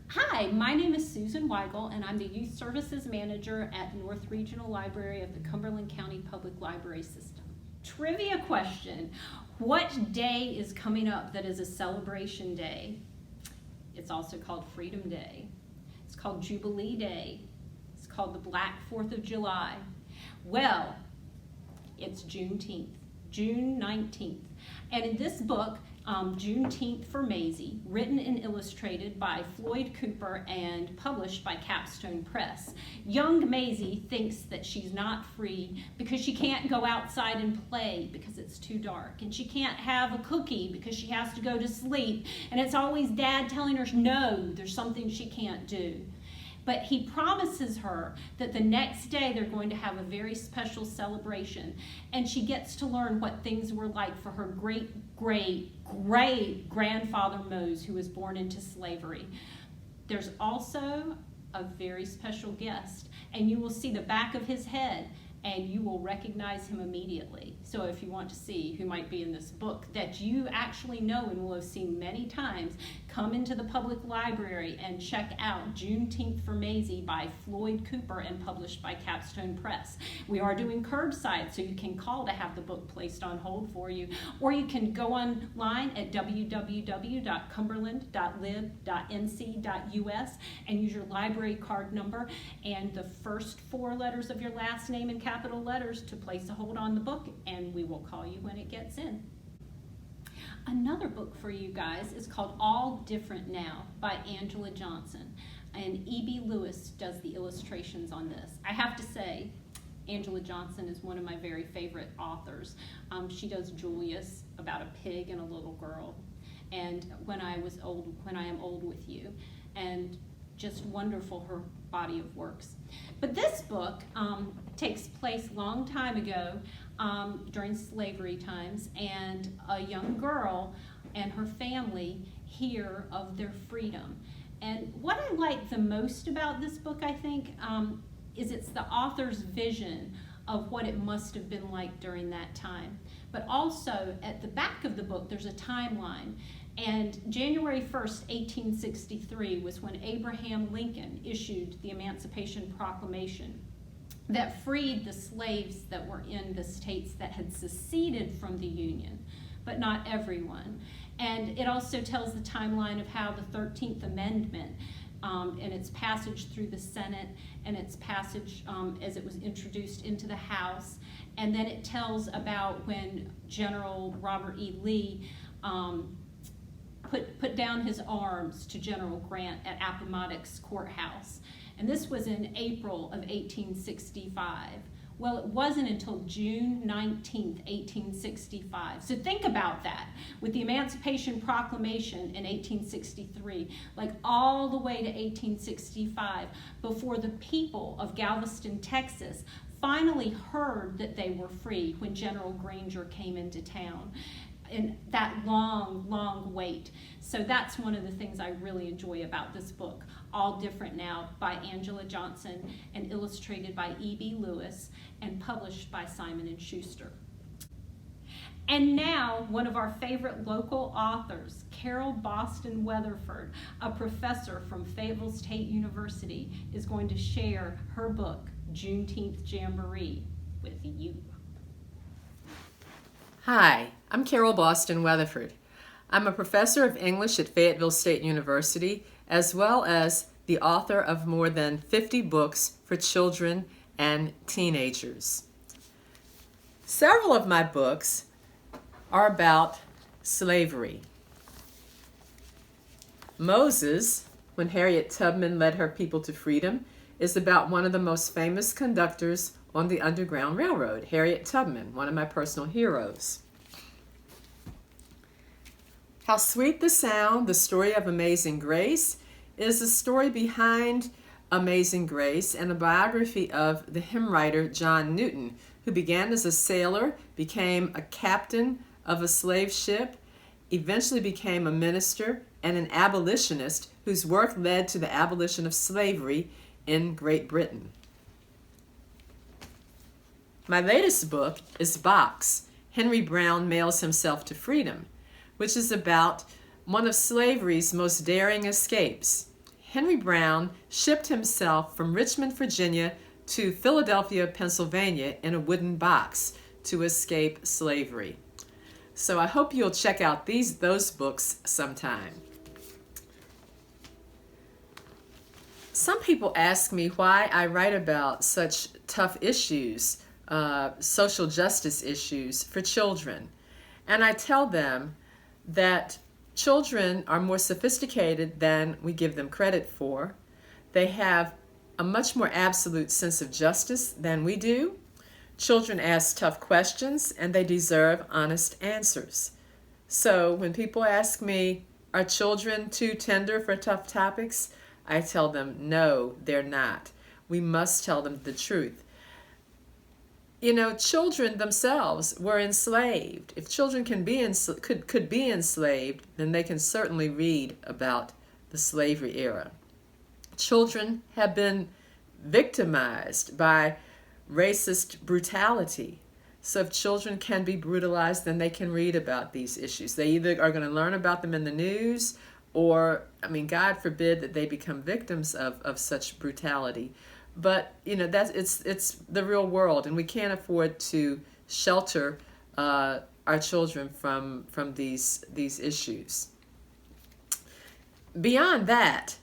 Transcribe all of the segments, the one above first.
Hi, my name is Susan Weigel, and I'm the Youth Services Manager at North Regional Library of the Cumberland County Public Library System. Trivia question: what day is coming up that is a celebration day? It's also called Freedom Day. It's called Jubilee Day. It's called the Black 4th of July. Well, it's Juneteenth, June 19th. And in this book, Juneteenth for Maisie, written and illustrated by Floyd Cooper and published by Capstone Press. Young Maisie thinks that she's not free because she can't go outside and play because it's too dark, and she can't have a cookie because she has to go to sleep, and it's always Dad telling her no, there's something she can't do. But he promises her that the next day they're going to have a very special celebration, and she gets to learn what things were like for her great-great-great-grandfather Mose, who was born into slavery. There's also a very special guest, and you will see the back of his head, and you will recognize him immediately. So if you want to see who might be in this book that you actually know and will have seen many times, come into the public library and check out Juneteenth for Maisie by Floyd Cooper and published by Capstone Press. We are doing curbside, so you can call to have the book placed on hold for you, or you can go online at www.cumberland.lib.nc.us and use your library card number and the first 4 letters of your last name in capital letters to place a hold on the book, and we will call you when it gets in. Another book for you guys is called All Different Now by Angela Johnson, and E.B. Lewis does the illustrations on this. I have to say, Angela Johnson is one of my very favorite authors. She does Julius, about a pig and a little girl, and When I Am Old with You, and just wonderful, her body of works. But this book takes place a long time ago during slavery times, and a young girl and her family hear of their freedom. And what I like the most about this book, I think, is it's the author's vision of what it must have been like during that time. But also, at the back of the book, there's a timeline. And January 1st, 1863 was when Abraham Lincoln issued the Emancipation Proclamation that freed the slaves that were in the states that had seceded from the Union, but not everyone. And it also tells the timeline of how the 13th Amendment and its passage through the Senate and its passage as it was introduced into the House. And then it tells about when General Robert E. Lee put down his arms to General Grant at Appomattox Courthouse. And this was in April of 1865. Well, it wasn't until June 19th, 1865. So think about that. With the Emancipation Proclamation in 1863, like all the way to 1865, before the people of Galveston, Texas, finally heard that they were free when General Granger came into town. And that long, long wait. So that's one of the things I really enjoy about this book, All Different Now by Angela Johnson and illustrated by E.B. Lewis and published by Simon & Schuster. And now, one of our favorite local authors, Carole Boston Weatherford, a professor from Fayetteville State University, is going to share her book, Juneteenth Jamboree, with you. Hi, I'm Carole Boston Weatherford. I'm a professor of English at Fayetteville State University, as well as the author of more than 50 books for children and teenagers. Several of my books are about slavery. Moses, when Harriet Tubman led her people to freedom, is about one of the most famous conductors on the Underground Railroad, Harriet Tubman, one of my personal heroes. How Sweet the Sound, the story of Amazing Grace, is the story behind Amazing Grace and a biography of the hymn writer John Newton, who began as a sailor, became a captain of a slave ship, eventually became a minister and an abolitionist whose work led to the abolition of slavery in Great Britain. My latest book is Box, Henry Brown Mails Himself to Freedom, which is about one of slavery's most daring escapes. Henry Brown shipped himself from Richmond, Virginia to Philadelphia, Pennsylvania in a wooden box to escape slavery. So I hope you'll check out those books sometime. Some people ask me why I write about such tough issues, social justice issues for children. And I tell them that children are more sophisticated than we give them credit for. They have a much more absolute sense of justice than we do. Children ask tough questions and they deserve honest answers. So when people ask me, are children too tender for tough topics? I tell them, no, they're not. We must tell them the truth. You know, children themselves were enslaved. If children could be enslaved, then they can certainly read about the slavery era. Children have been victimized by racist brutality. So if children can be brutalized, then they can read about these issues. They either are going to learn about them in the news, or, I mean, God forbid that they become victims of such brutality. But, you know, it's the real world, and we can't afford to shelter our children from these issues. Beyond that,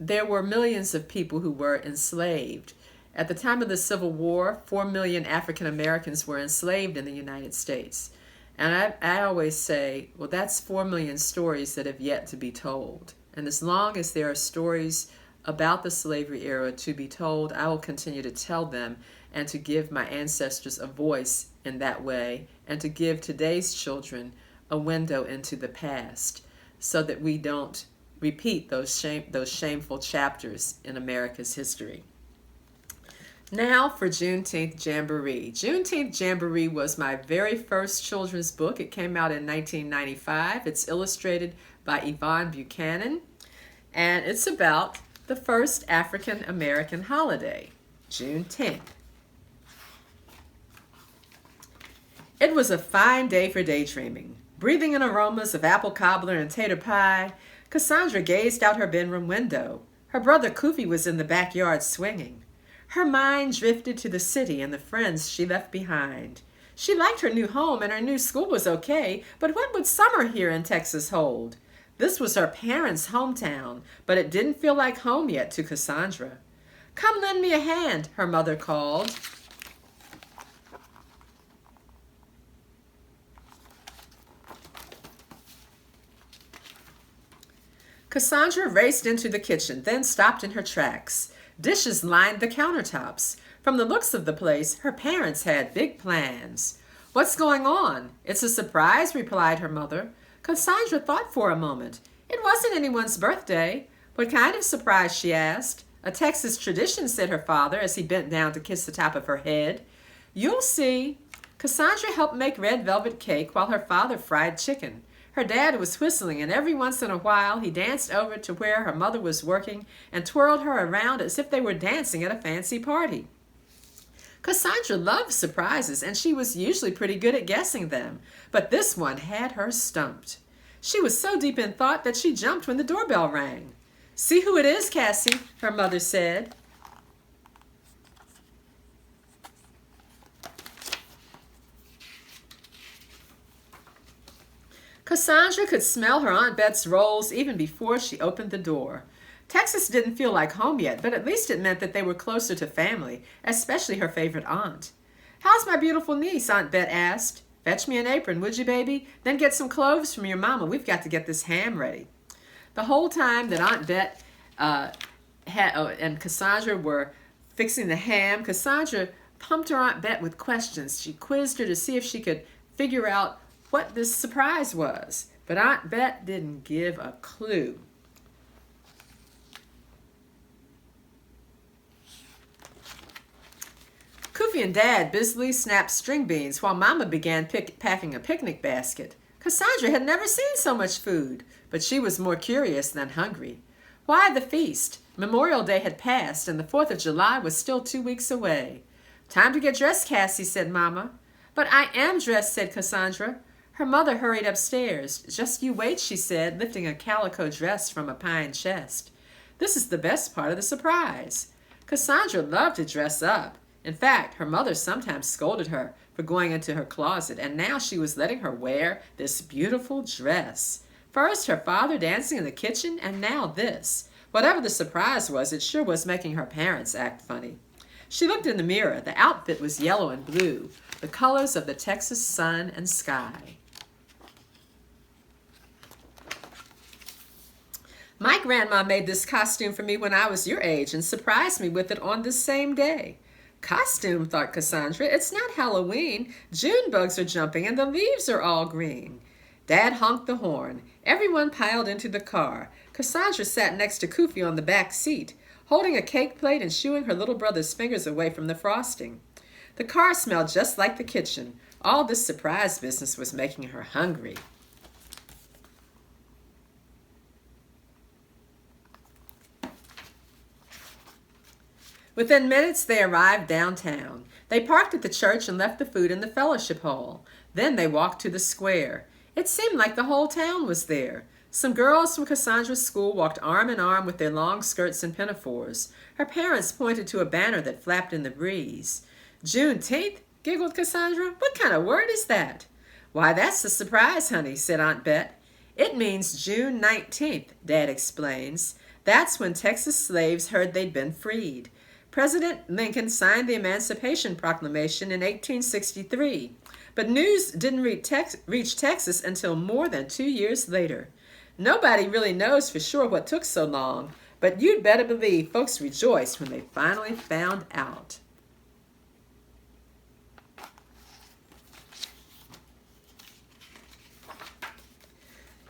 there were millions of people who were enslaved. At the time of the Civil War, 4 million African Americans were enslaved in the United States. And I always say, well, that's 4 million stories that have yet to be told. And as long as there are stories about the slavery era to be told, I will continue to tell them and to give my ancestors a voice in that way, and to give today's children a window into the past so that we don't repeat those shameful chapters in America's history. Now for Juneteenth Jamboree. Juneteenth Jamboree was my very first children's book. It came out in 1995. It's illustrated by Yvonne Buchanan, and it's about the first African American holiday, Juneteenth. It was a fine day for daydreaming. Breathing in aromas of apple cobbler and tater pie, Cassandra gazed out her bedroom window. Her brother Koofy was in the backyard swinging. Her mind drifted to the city and the friends she left behind. She liked her new home and her new school was okay, but what would summer here in Texas hold? This was her parents' hometown, but it didn't feel like home yet to Cassandra. "Come lend me a hand," her mother called. Cassandra raced into the kitchen, then stopped in her tracks. Dishes lined the countertops. From the looks of the place, her parents had big plans. "What's going on?" "It's a surprise," replied her mother. Cassandra thought for a moment. It wasn't anyone's birthday. "What kind of surprise?" she asked. "A Texas tradition," said her father as he bent down to kiss the top of her head. "You'll see." Cassandra helped make red velvet cake while her father fried chicken. Her dad was whistling, and every once in a while he danced over to where her mother was working and twirled her around as if they were dancing at a fancy party. Cassandra loved surprises, and she was usually pretty good at guessing them, but this one had her stumped. She was so deep in thought that she jumped when the doorbell rang. "See who it is, Cassie," her mother said. Cassandra could smell her Aunt Bet's rolls even before she opened the door. Texas didn't feel like home yet, but at least it meant that they were closer to family, especially her favorite aunt. "How's my beautiful niece?" Aunt Bet asked. "Fetch me an apron, would you, baby? Then get some cloves from your mama. We've got to get this ham ready." The whole time that Aunt Bet and Cassandra were fixing the ham, Cassandra pumped her Aunt Bet with questions. She quizzed her to see if she could figure out what this surprise was, but Aunt Bet didn't give a clue. Koofy and Dad busily snapped string beans while Mama began packing a picnic basket. Cassandra had never seen so much food, but she was more curious than hungry. Why the feast? Memorial Day had passed, and the 4th of July was still 2 weeks away. "Time to get dressed, Cassie," said Mama. "But I am dressed," said Cassandra. Her mother hurried upstairs. "Just you wait," she said, lifting a calico dress from a pine chest. This is the best part of the surprise. Cassandra loved to dress up. In fact, her mother sometimes scolded her for going into her closet, and now she was letting her wear this beautiful dress. First, her father dancing in the kitchen, and now this. Whatever the surprise was, it sure was making her parents act funny. She looked in the mirror. The outfit was yellow and blue, the colors of the Texas sun and sky. My grandma made this costume for me when I was your age and surprised me with it on this same day. Costume, thought Cassandra. It's not Halloween. June bugs are jumping and the leaves are all green. Dad honked the horn. Everyone piled into the car. Cassandra sat next to Koofy on the back seat, holding a cake plate and shooing her little brother's fingers away from the frosting. The car smelled just like the kitchen. All this surprise business was making her hungry. Within minutes, they arrived downtown. They parked at the church and left the food in the fellowship hall. Then they walked to the square. It seemed like the whole town was there. Some girls from Cassandra's school walked arm in arm with their long skirts and pinafores. Her parents pointed to a banner that flapped in the breeze. Juneteenth? Giggled Cassandra. What kind of word is that? Why, that's the surprise, honey, said Aunt Bet. It means June 19th, Dad explains. That's when Texas slaves heard they'd been freed. President Lincoln signed the Emancipation Proclamation in 1863, but news didn't reach Texas until more than 2 years later. Nobody really knows for sure what took so long, but you'd better believe folks rejoiced when they finally found out.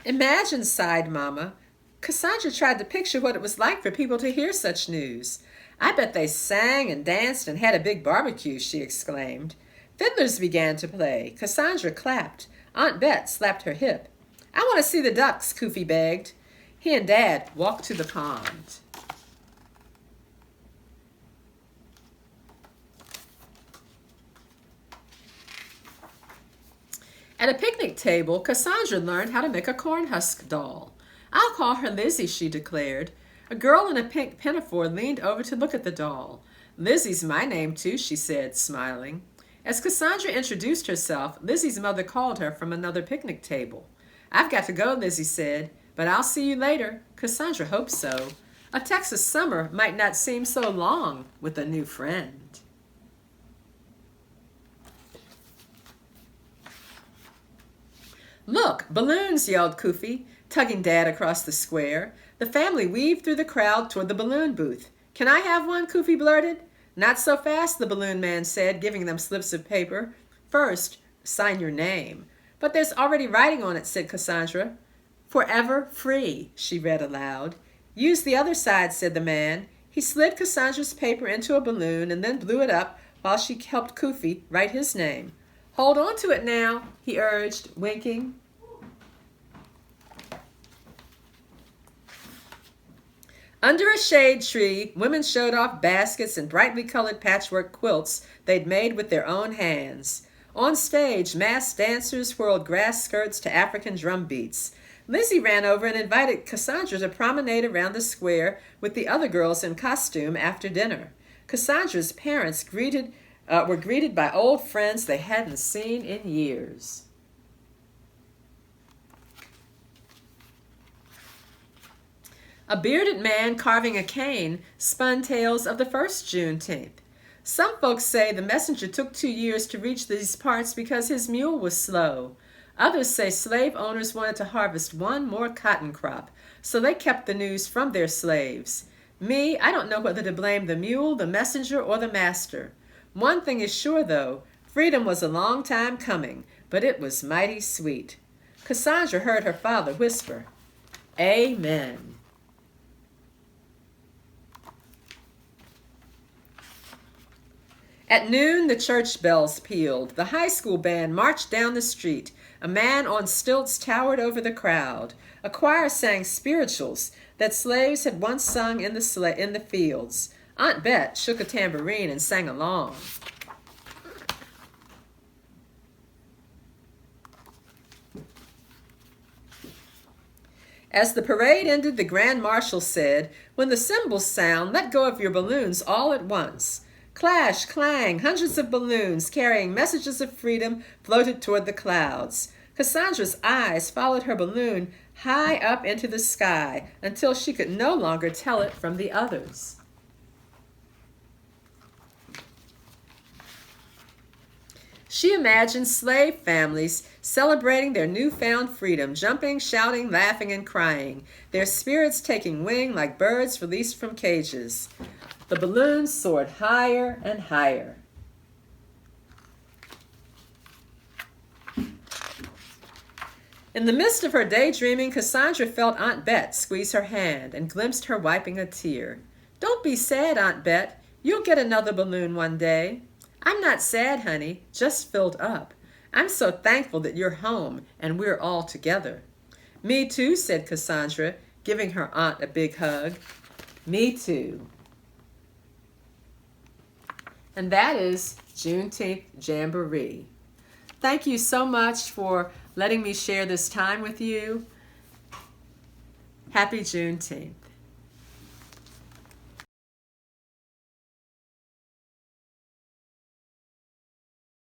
Imagine, sighed Mama. Cassandra tried to picture what it was like for people to hear such news. I bet they sang and danced and had a big barbecue, she exclaimed. Fiddlers began to play. Cassandra clapped. Aunt Bet slapped her hip. I want to see the ducks, Koofy begged. He and Dad walked to the pond. At a picnic table, Cassandra learned how to make a cornhusk doll. I'll call her Lizzie, she declared. A girl in a pink pinafore leaned over to look at the doll. Lizzie's my name too, she said, smiling. As Cassandra introduced herself, Lizzie's mother called her from another picnic table. I've got to go, Lizzie said, but I'll see you later. Cassandra hoped so. A Texas summer might not seem so long with a new friend. Look, balloons, yelled Koofy, tugging Dad across the square. The family weaved through the crowd toward the balloon booth. Can I have one? Koofy blurted. Not so fast, the balloon man said, giving them slips of paper. First, sign your name. But there's already writing on it, said Cassandra. Forever free, she read aloud. Use the other side, said the man. He slid Cassandra's paper into a balloon and then blew it up while she helped Koofy write his name. Hold on to it now, he urged, winking. Under a shade tree, women showed off baskets and brightly colored patchwork quilts they'd made with their own hands. On stage, masked dancers whirled grass skirts to African drum beats. Lizzie ran over and invited Cassandra to promenade around the square with the other girls in costume after dinner. Cassandra's parents were greeted by old friends they hadn't seen in years. A bearded man carving a cane spun tales of the first Juneteenth. Some folks say the messenger took 2 years to reach these parts because his mule was slow. Others say slave owners wanted to harvest one more cotton crop, so they kept the news from their slaves. Me, I don't know whether to blame the mule, the messenger, or the master. One thing is sure, though, freedom was a long time coming, but it was mighty sweet. Cassandra heard her father whisper, Amen. At noon, the church bells pealed. The high school band marched down the street. A man on stilts towered over the crowd. A choir sang spirituals that slaves had once sung in the fields. Aunt Bet shook a tambourine and sang along. As the parade ended, the Grand Marshal said, "When the cymbals sound, let go of your balloons all at once." Clash, clang, hundreds of balloons carrying messages of freedom floated toward the clouds. Cassandra's eyes followed her balloon high up into the sky until she could no longer tell it from the others. She imagined slave families celebrating their newfound freedom, jumping, shouting, laughing, and crying, their spirits taking wing like birds released from cages. The balloons soared higher and higher. In the midst of her daydreaming, Cassandra felt Aunt Bet squeeze her hand and glimpsed her wiping a tear. "Don't be sad, Aunt Bet. You'll get another balloon one day." "I'm not sad, honey, just filled up. I'm so thankful that you're home and we're all together." "Me too," said Cassandra, giving her aunt a big hug. "Me too." And that is Juneteenth Jamboree. Thank you so much for letting me share this time with you. Happy Juneteenth.